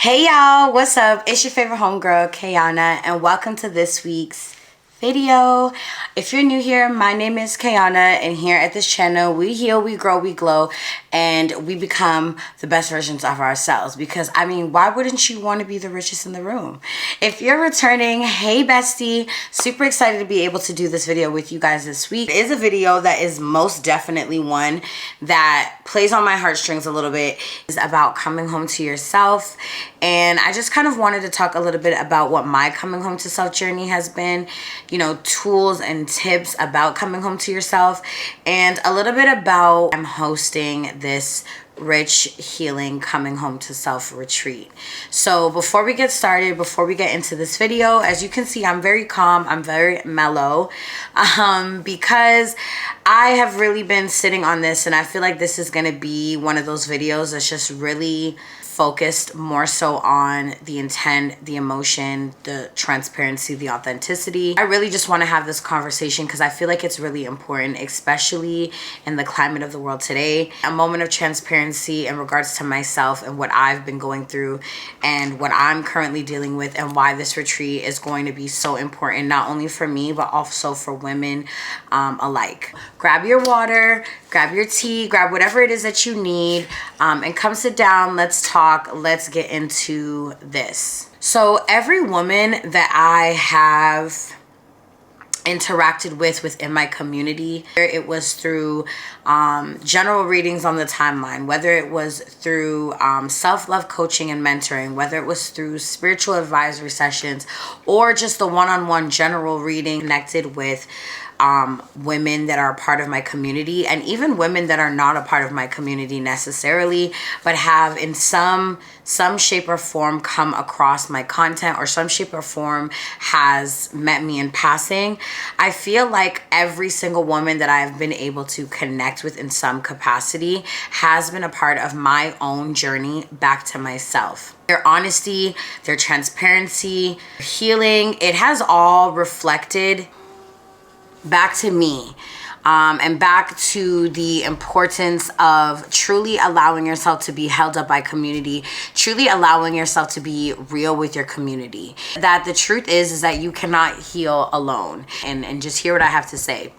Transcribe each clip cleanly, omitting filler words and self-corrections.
Hey y'all, what's up? It's your favorite homegirl, Kayana, and welcome to this week's video. If you're new here, my name is Kayana, and here at this channel, we heal, we grow, we glow, and we become the best versions of ourselves. Because, I mean, why wouldn't you want to be the richest in the room? If you're returning, hey bestie, super excited to be able to do this video with you guys this week. It is a video that is most definitely one that plays on my heartstrings a little bit. It's about coming home to yourself, and I just kind of wanted to talk a little bit about what my coming home to self journey has been, you know, tools and tips about coming home to yourself, and a little bit about I'm hosting this rich healing coming home to self retreat. So before we get started, before we get into this video, as you can see, I'm very calm, I'm very mellow, because I have really been sitting on this, and I feel like this is going to be one of those videos that's just really focused more so on the intent, the emotion, the transparency, the authenticity. I really just want to have this conversation because I feel like it's really important, especially in the climate of the world today. A moment of transparency in regards to myself and what I've been going through and what I'm currently dealing with, and why this retreat is going to be so important, not only for me, but also for women alike. Grab your water, grab your tea, grab whatever it is that you need, and come sit down. Let's talk. Let's get into this. So every woman that I have interacted with within my community, it was through general readings on the timeline, whether it was through self-love coaching and mentoring, whether it was through spiritual advisory sessions, or just the one-on-one general reading, connected with women that are a part of my community, and even women that are not a part of my community necessarily, but have in some shape or form come across my content, or some shape or form has met me in passing. I feel like every single woman that I've been able to connect with in some capacity has been a part of my own journey back to myself. Their honesty, their transparency, healing, it has all reflected back to me, and back to the importance of truly allowing yourself to be held up by community, truly allowing yourself to be real with your community. That the truth is that you cannot heal alone. And just hear what I have to say.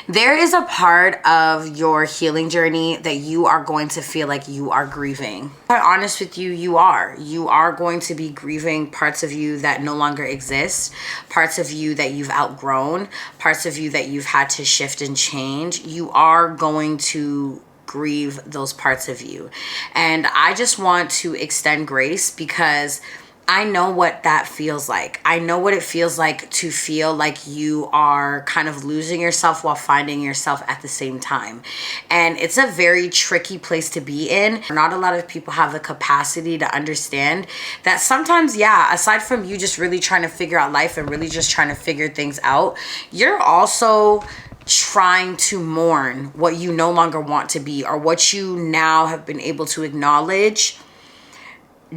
There is a part of your healing journey that you are going to feel like you are grieving. Quite honest with you, you are going to be grieving parts of you that no longer exist, parts of you that you've outgrown, parts of you that you've had to shift and change. You are going to grieve those parts of you. And I just want to extend grace, because I know what that feels like. I know what it feels like to feel like you are kind of losing yourself while finding yourself at the same time. And it's a very tricky place to be in. Not a lot of people have the capacity to understand that sometimes, yeah, aside from you just really trying to figure out life and really just trying to figure things out, you're also trying to mourn what you no longer want to be, or what you now have been able to acknowledge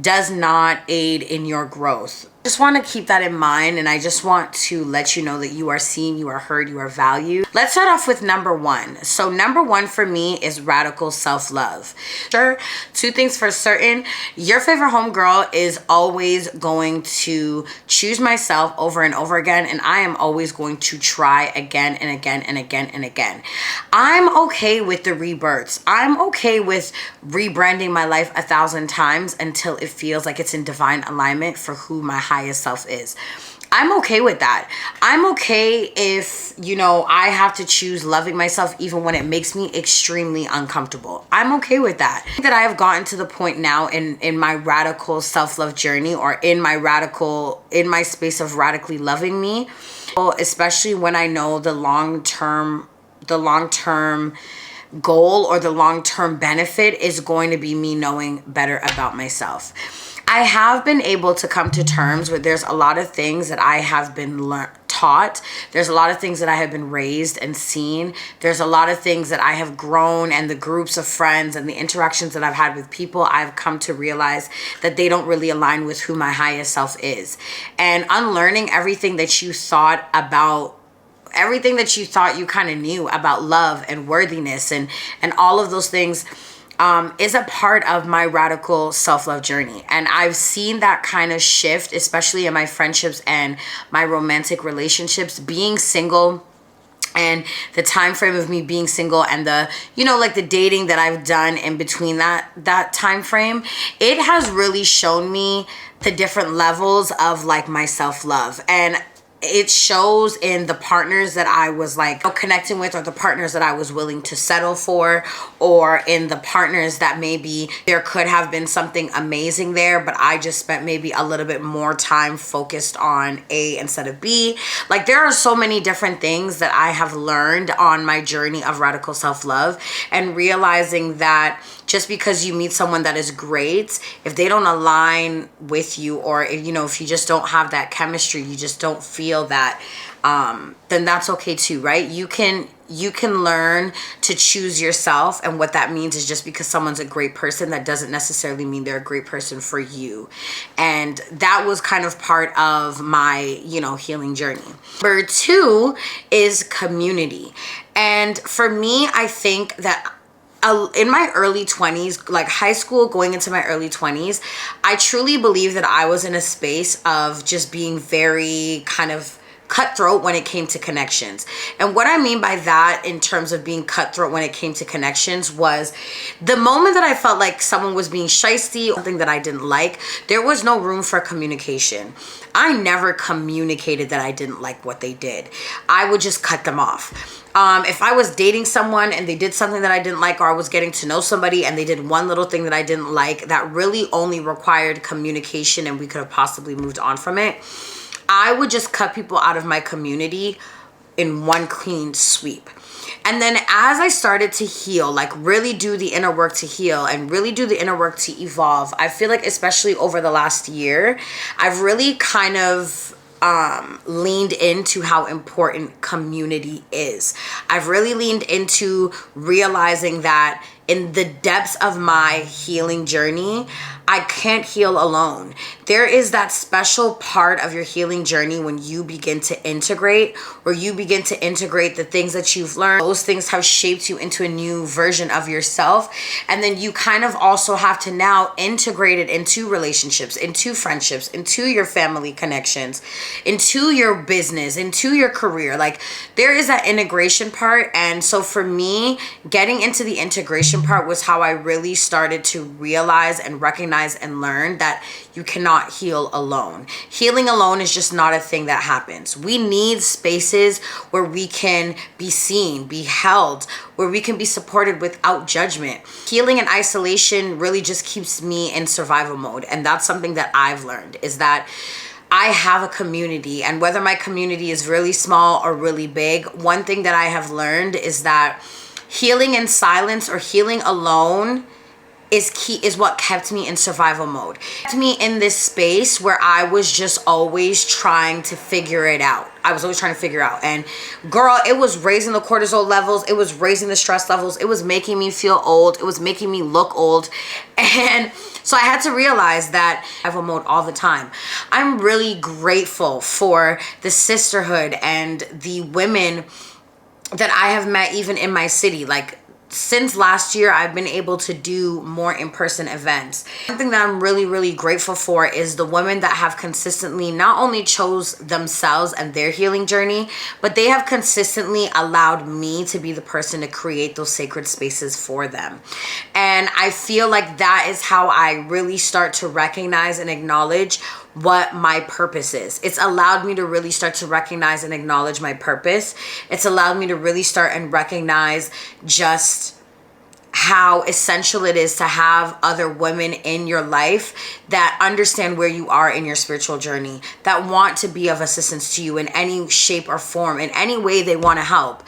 does not aid in your growth. I just want to keep that in mind, and I just want to let you know that you are seen, you are heard, you are valued. Let's start off with number one. So number one for me is radical self-love. Sure, two things for certain. Your favorite homegirl is always going to choose myself over and over again, and I am always going to try again and again and again and again. I'm okay with the rebirths. I'm okay with rebranding my life 1,000 times until it feels like it's in divine alignment for who my highest self is. I'm okay with that. I'm okay if, you know, I have to choose loving myself even when it makes me extremely uncomfortable. I'm okay with that. I think that I have gotten to the point now in my radical self-love journey, or in my space of radically loving me, especially when I know the long-term goal or the long-term benefit is going to be me knowing better about myself. I have been able to come to terms with there's a lot of things that I have been taught. There's a lot of things that I have been raised and seen. There's a lot of things that I have grown, and the groups of friends and the interactions that I've had with people, I've come to realize that they don't really align with who my highest self is. And unlearning everything that you thought you kind of knew about love and worthiness and all of those things, is a part of my radical self-love journey. And I've seen that kind of shift, especially in my friendships and my romantic relationships. Being single and the time frame of me being single and the, you know, like the dating that I've done in between that time frame, it has really shown me the different levels of like my self-love. And it shows in the partners that I was like connecting with, or the partners that I was willing to settle for, or in the partners that maybe there could have been something amazing there, but I just spent maybe a little bit more time focused on A instead of B. Like, there are so many different things that I have learned on my journey of radical self-love, and realizing that just because you meet someone that is great, if they don't align with you, or if, you know, if you just don't have that chemistry, you just don't feel that, then that's okay too, right? You can learn to choose yourself, and what that means is just because someone's a great person, that doesn't necessarily mean they're a great person for you. And that was kind of part of my, you know, healing journey. Number 2 is community. And for me, I think that in my early 20s, like high school going into my early 20s, I truly believe that I was in a space of just being very kind of cutthroat when it came to connections. And what I mean by that in terms of being cutthroat when it came to connections was the moment that I felt like someone was being shysty, something that I didn't like, there was no room for communication. I never communicated that I didn't like what they did. I would just cut them off. If I was dating someone and they did something that I didn't like, or I was getting to know somebody and they did one little thing that I didn't like that really only required communication and we could have possibly moved on from it, I would just cut people out of my community in one clean sweep. And then as I started to heal, like really do the inner work to heal and really do the inner work to evolve, I feel like especially over the last year, I've really kind of leaned into how important community is. I've really leaned into realizing that in the depths of my healing journey, I can't heal alone. There is that special part of your healing journey when you begin to integrate, where you begin to integrate the things that you've learned. Those things have shaped you into a new version of yourself. And then you kind of also have to now integrate it into relationships, into friendships, into your family connections, into your business, into your career. Like, there is that integration part. And so for me, getting into the integration part was how I really started to realize and recognize and learn that you cannot heal alone. Healing alone is just not a thing that happens. We need spaces where we can be seen, be held, where we can be supported without judgment. Healing in isolation really just keeps me in survival mode. And that's something that I've learned, is that I have a community, and whether my community is really small or really big, one thing that I have learned is that healing in silence or healing alone is what kept me in survival mode. Kept me in this space where I was just always trying to figure it out. I was always trying to figure out. And girl, it was raising the cortisol levels. It was raising the stress levels. It was making me feel old. It was making me look old. And so I had to realize that survival mode all the time. I'm really grateful for the sisterhood and the women that I have met even in my city. Like, since last year, I've been able to do more in-person events. Something that I'm really, really grateful for is the women that have consistently not only chose themselves and their healing journey, but they have consistently allowed me to be the person to create those sacred spaces for them. And I feel like that is how I really start to recognize and acknowledge what my purpose is. It's allowed me to really start to recognize and acknowledge my purpose. It's allowed me to really start and recognize just how essential it is to have other women in your life that understand where you are in your spiritual journey, that want to be of assistance to you in any shape or form, in any way they want to help.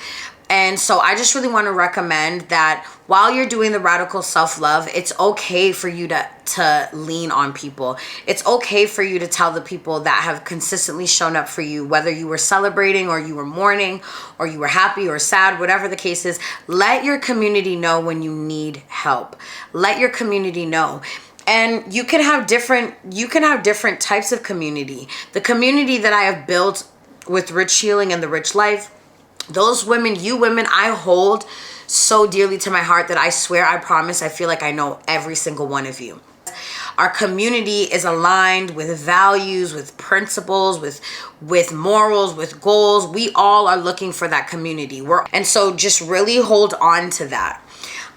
And so I just really want to recommend that while you're doing the radical self-love, it's okay for you to lean on people. It's okay for you to tell the people that have consistently shown up for you, whether you were celebrating or you were mourning or you were happy or sad, whatever the case is. Let your community know when you need help. Let your community know. And you can have different types of community. The community that I have built with Rich Healing and the Rich Life Those women, you women, I hold so dearly to my heart that I swear, I promise, I feel like I know every single one of you. Our community is aligned with values, with principles, with morals, with goals. We all are looking for that community. And so just really hold on to that.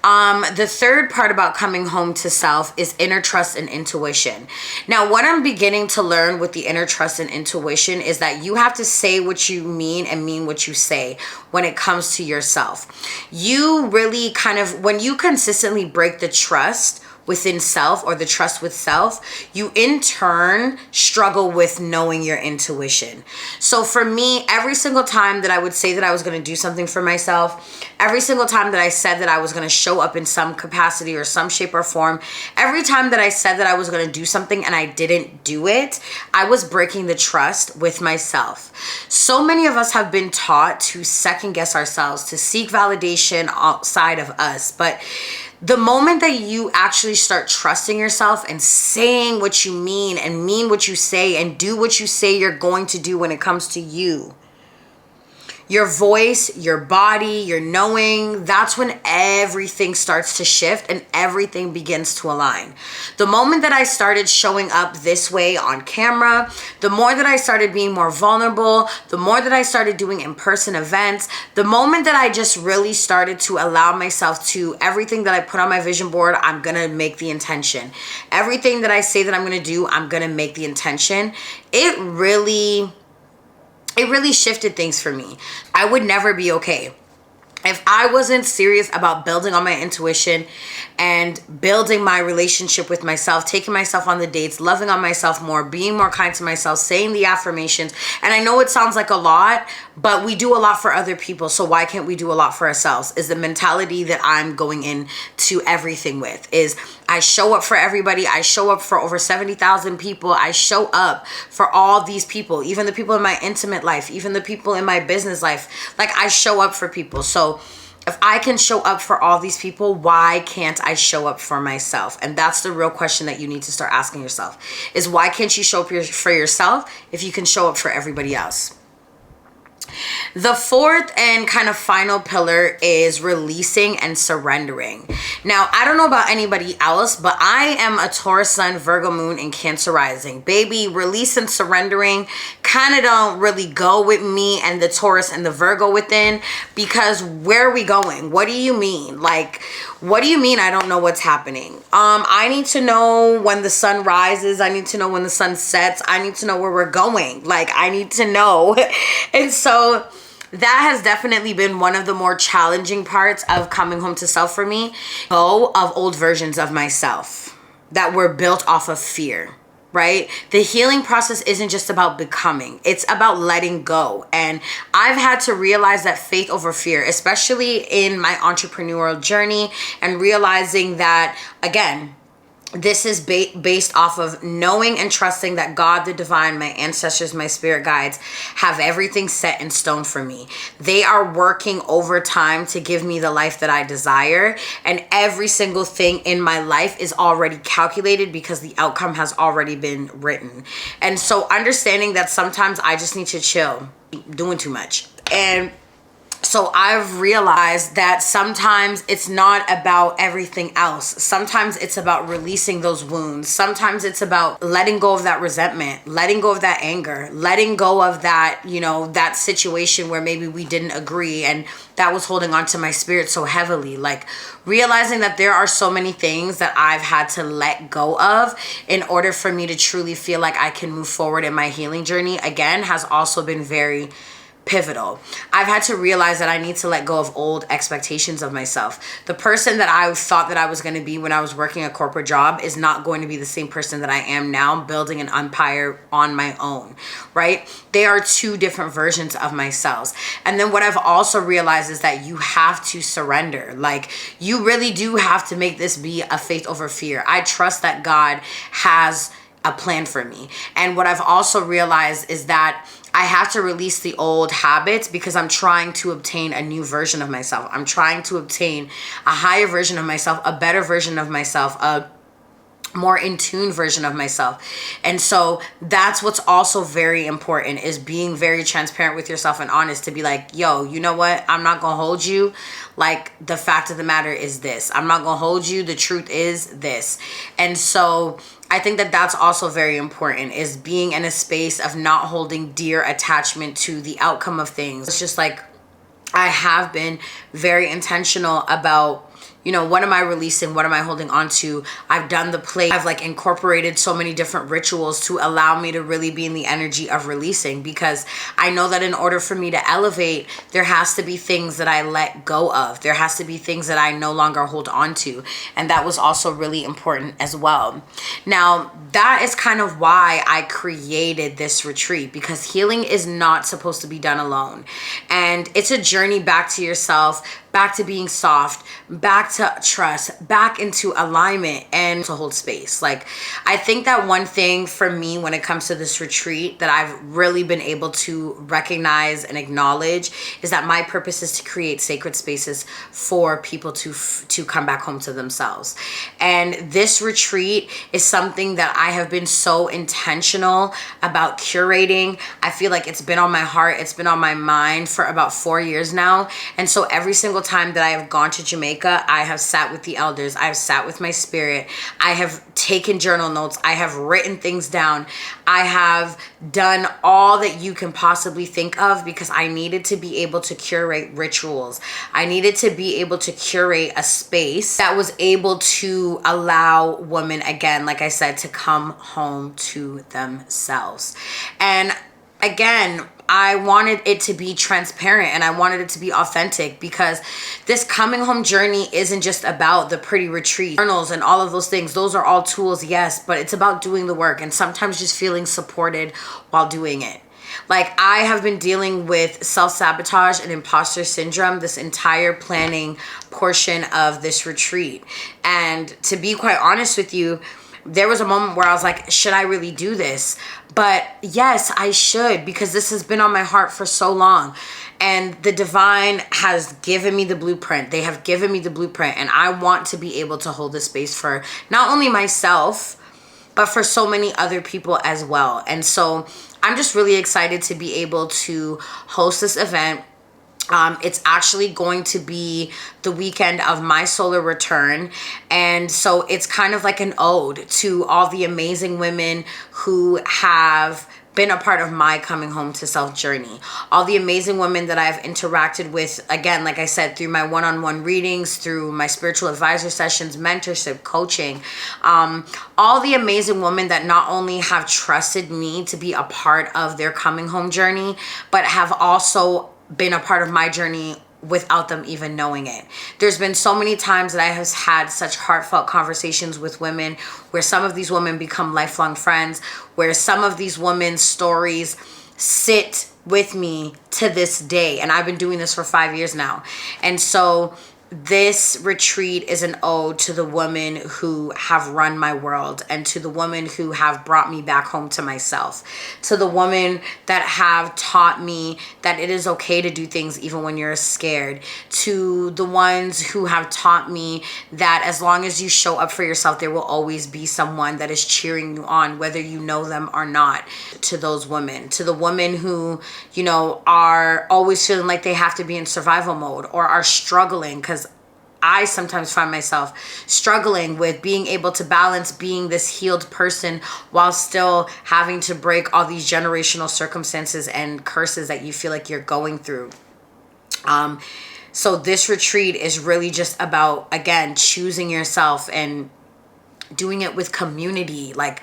The third part about coming home to self is inner trust and intuition. Now, what I'm beginning to learn with the inner trust and intuition is that you have to say what you mean and mean what you say when it comes to yourself. You really kind of, when you consistently break the trust within self, or the trust with self, you in turn struggle with knowing your intuition. So for me, every single time that I would say that I was going to do something for myself, every single time that I said that I was going to show up in some capacity or some shape or form, every time that I said that I was going to do something and I didn't do it, I was breaking the trust with myself. So many of us have been taught to second guess ourselves, to seek validation outside of us. But the moment that you actually start trusting yourself and saying what you mean and mean what you say and do what you say you're going to do when it comes to you, your voice, your body, your knowing, that's when everything starts to shift and everything begins to align. The moment that I started showing up this way on camera, the more that I started being more vulnerable, the more that I started doing in-person events, the moment that I just really started to allow myself to, everything that I put on my vision board, I'm gonna make the intention. Everything that I say that I'm gonna do, I'm gonna make the intention. It really shifted things for me. I would never be okay if I wasn't serious about building on my intuition and building my relationship with myself, taking myself on the dates, loving on myself more, being more kind to myself, saying the affirmations. And I know it sounds like a lot, but we do a lot for other people. So why can't we do a lot for ourselves? Is the mentality that I'm going into everything with. Is I show up for everybody. I show up for over 70,000 people. I show up for all these people, even the people in my intimate life, even the people in my business life. Like, I show up for people. So if I can show up for all these people, why can't I show up for myself? And that's the real question that you need to start asking yourself, is why can't you show up for yourself if you can show up for everybody else? The fourth and kind of final pillar is releasing and surrendering. Now, I don't know about anybody else, but I am a Taurus sun, Virgo moon, and Cancer rising. Baby, release and surrendering kind of don't really go with me and the Taurus and the Virgo within, because where are we going? What do you mean? Like, what do you mean I don't know what's happening? I need to know when the sun rises. I need to know when the sun sets. I need to know where we're going. Like, I need to know. And so that has definitely been one of the more challenging parts of coming home to self for me. Go of old versions of myself that were built off of fear, right? The healing process isn't just about becoming, it's about letting go. And I've had to realize that faith over fear, especially in my entrepreneurial journey, and realizing that, again, this is based off of knowing and trusting that God, the divine, my ancestors, my spirit guides have everything set in stone for me. They are working overtime to give me the life that I desire. And every single thing in my life is already calculated because the outcome has already been written. And so understanding that sometimes I just need to chill, doing too much. And so I've realized that sometimes it's not about everything else. Sometimes it's about releasing those wounds. Sometimes it's about letting go of that resentment, letting go of that anger, letting go of that, that situation where maybe we didn't agree and that was holding on to my spirit so heavily. Like, realizing that there are so many things that I've had to let go of in order for me to truly feel like I can move forward in my healing journey, again, has also been very pivotal. I've had to realize that I need to let go of old expectations of myself. The person that I thought that I was going to be when I was working a corporate job is not going to be the same person that I am now, building an empire on my own, right? They are two different versions of myself. And then what I've also realized is that you have to surrender. Like, you really do have to make this be a faith over fear. I trust that God has a plan for me. And what I've also realized is that I have to release the old habits because I'm trying to obtain a new version of myself. I'm trying to obtain a higher version of myself, a better version of myself, a more in tune version of myself. And so that's what's also very important, is being very transparent with yourself and honest, to be like, yo, you know what, I'm not gonna hold you. Like, the fact of the matter is this. I'm not gonna hold you. The truth is this. And so I think that that's also very important, is being in a space of not holding dear attachment to the outcome of things. It's just like, I have been very intentional about, you know, what am I releasing? What am I holding on to? I've done the play. I've like incorporated so many different rituals to allow me to really be in the energy of releasing, because I know that in order for me to elevate, there has to be things that I let go of. There has to be things that I no longer hold on to. And that was also really important as well. Now, that is kind of why I created this retreat, because healing is not supposed to be done alone. And it's a journey back to yourself, back to being soft, back to trust, back into alignment, and to hold space. Like, I think that one thing for me when it comes to this retreat that I've really been able to recognize and acknowledge is that my purpose is to create sacred spaces for people to come back home to themselves. And this retreat is something that I have been so intentional about curating. I feel like it's been on my heart, it's been on my mind for about 4 years now. And so every single time that I have gone to Jamaica, I have sat with the elders, I have sat with my spirit, I have taken journal notes, I have written things down, I have done all that you can possibly think of, because I needed to be able to curate rituals. I needed to be able to curate a space that was able to allow women, again, like I said, to come home to themselves. And again, I wanted it to be transparent and I wanted it to be authentic, because this coming home journey isn't just about the pretty retreat, journals and all of those things. Those are all tools, yes, but it's about doing the work and sometimes just feeling supported while doing it. Like, I have been dealing with self-sabotage and imposter syndrome this entire planning portion of this retreat. And to be quite honest with you, there was a moment where I was like, should I really do this? But yes, I should, because this has been on my heart for so long. And the divine has given me the blueprint. They have given me the blueprint. And I want to be able to hold this space for not only myself, but for so many other people as well. And so I'm just really excited to be able to host this event. It's actually going to be the weekend of my solar return. And so it's kind of like an ode to all the amazing women who have been a part of my coming home to self journey. All the amazing women that I've interacted with, again, like I said, through my one-on-one readings, through my spiritual advisor sessions, mentorship, coaching, all the amazing women that not only have trusted me to be a part of their coming home journey, but have also been a part of my journey without them even knowing it. There's been so many times that I have had such heartfelt conversations with women, where some of these women become lifelong friends, where some of these women's stories sit with me to this day. And I've been doing this for 5 years now. And so this retreat is an ode to the women who have run my world, and to the women who have brought me back home to myself, to the women that have taught me that it is okay to do things even when you're scared, to the ones who have taught me that as long as you show up for yourself, there will always be someone that is cheering you on, whether you know them or not. To those women, to the women who, you know, are always feeling like they have to be in survival mode, or are struggling, because I sometimes find myself struggling with being able to balance being this healed person while still having to break all these generational circumstances and curses that you feel like you're going through. So this retreat is really just about, again, choosing yourself and doing it with community, like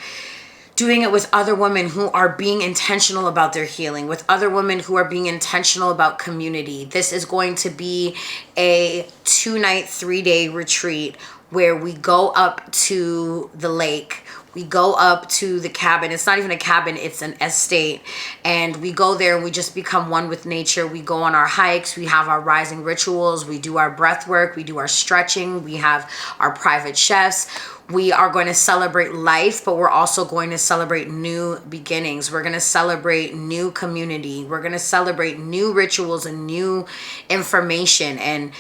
doing it with other women who are being intentional about their healing, with other women who are being intentional about community. This is going to be a 2-night, 3-day retreat where we go up to the lake. We go up to the cabin. It's not even a cabin, it's an estate. And we go there and we just become one with nature. We go on our hikes. We have our rising rituals. We do our breath work. We do our stretching. We have our private chefs. We are going to celebrate life, but we're also going to celebrate new beginnings. We're going to celebrate new community. We're going to celebrate new rituals and new information. And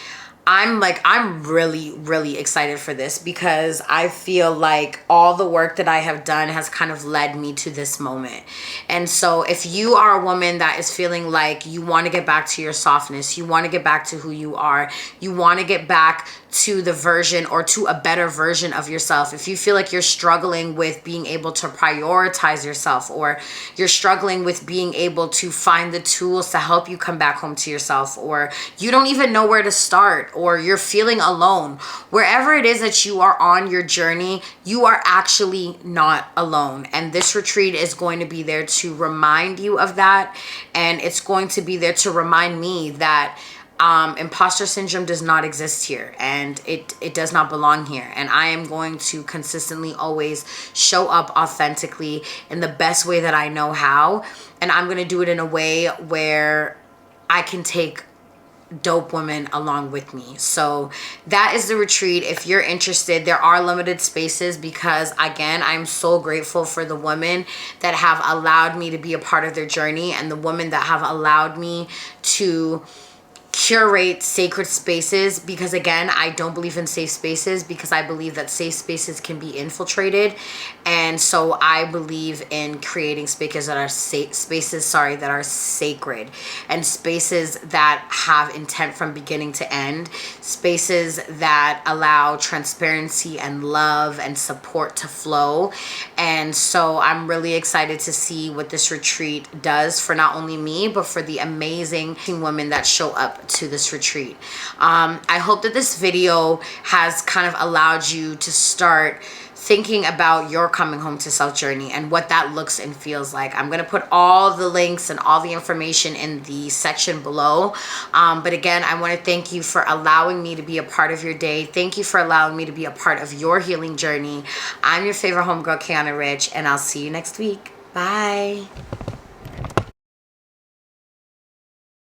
I'm really, really excited for this because I feel like all the work that I have done has kind of led me to this moment. And so if you are a woman that is feeling like you want to get back to your softness, you want to get back to who you are, you want to get back to the version or to a better version of yourself, if you feel like you're struggling with being able to prioritize yourself, or you're struggling with being able to find the tools to help you come back home to yourself, or you don't even know where to start, or you're feeling alone, wherever it is that you are on your journey, you are actually not alone. And this retreat is going to be there to remind you of that. And it's going to be there to remind me that imposter syndrome does not exist here, and it does not belong here. And I am going to consistently always show up authentically in the best way that I know how. And I'm going to do it in a way where I can take dope women along with me. So that is the retreat. If you're interested, there are limited spaces because, again, I'm so grateful for the women that have allowed me to be a part of their journey, and the women that have allowed me to curate sacred spaces, because again, I don't believe in safe spaces, because I believe that safe spaces can be infiltrated. And so I believe in creating spaces that are that are sacred, and spaces that have intent from beginning to end, spaces that allow transparency and love and support to flow. And so I'm really excited to see what this retreat does for not only me, but for the amazing women that show up to this retreat. I hope that this video has kind of allowed you to start thinking about your coming home to self journey and what that looks and feels like. I'm going to put all the links and all the information in the section below. But again, I want to thank you for allowing me to be a part of your day. Thank you for allowing me to be a part of your healing journey. I'm your favorite homegirl, KAYANARICH, and I'll see you next week. Bye.